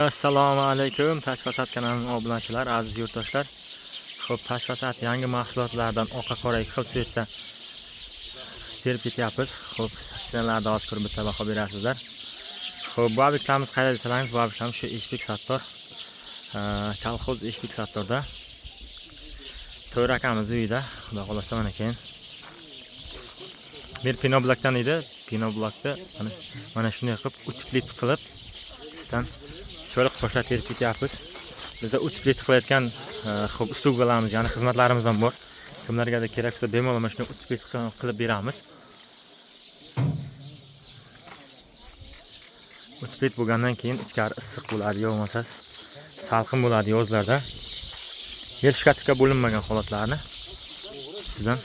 Assalomu alaykum, Tashfasat kanalining obunachilar, aziz yurtdoshlar. Xo'p, Tashfasat yangi mahsulotlardan oqa qora ikki xil svetda terib ketyapmiz. Xo'p, sizlarga oz ko'rib bitta baho berasizlar. Xo'p, bu obyektimiz qayerda desangiz, bu obyektimiz shu Eshbek Sattor, kolxoz Eshbek Sattorda. To'ra akamiz uyida, xudo xolasa mana keyin. Bir pinoblokdan edi, pinoblokda mana shunday qilib utiplit qilib sizdan şöyle qo'shlar terib ketyapmiz. Bizda utiplit qilayotgan xo'p uslubalarimiz, ya'ni xizmatlarimiz ham bor. Kimlarga kerak bo'lsa bemalol mana shuni utiplit qilib beramiz. Utiplit bo'lgandan keyin ichkari issiq bo'ladi, yo bo'lmasa salqin bo'ladi yozlarda. Verishkatika bo'linmagan holatlarni sizdan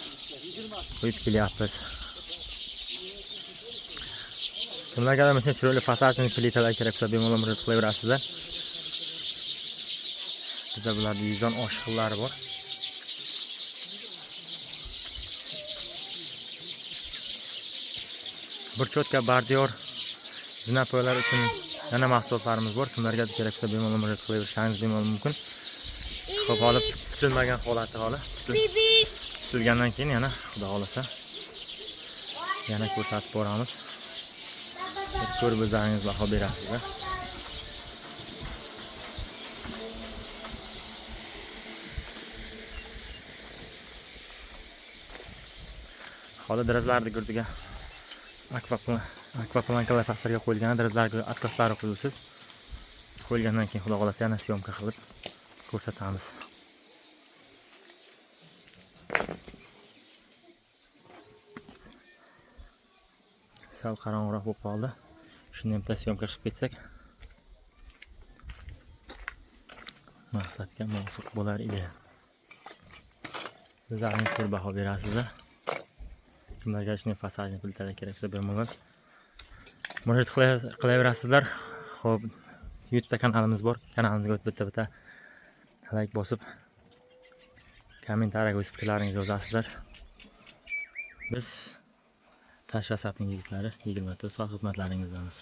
qo'yib kelyapmiz. Kimlarga mana chiroyli fasadni plitalar kerak bo'lsa bemalol murojaat qilaverasizlar. Bizda bularda 100 dan oshiq xillari bor. Bir cho'tka bardiyor zinapoyalar uchun yana mahsulotlarimiz bor. Kimlarga kerak bo'lsa bemalol murojaat qilaverishingiz bemalol mumkin. Xo'p, olib tutilmagan holati holi. Tutilgandan keyin yana xudo xolasa yana ko'rsatib boramiz. Ko'rib o'zingiz baho berasizlar. Hali dirazlarni gurdiga akvaplankalar pastarga qo'yilgan, dirazlarga atlaslari qo'yilsiz. Qo'yilgandan keyin xudo xolasa yana syomka qilib ko'rsatamiz. Sal qorong'uroq bo'lib qoldi. Shuni ham syomka qilib ketsak maqsadga muvofiq bo'lar edi. O'zingiz bir baho berasizlar. Kimlarga shunday fasadni plitalar kerak bo'lsa bemalol murojaat qilaverasizlar. Xo'p, YouTube kanalimiz bor. Kanalimizga o'tib bitta like bosib kommentariyaga o'z fikrlaringizni yozasizlar. Biz Tashfasatning yigitlari 24 soat xizmatlaringizdamiz.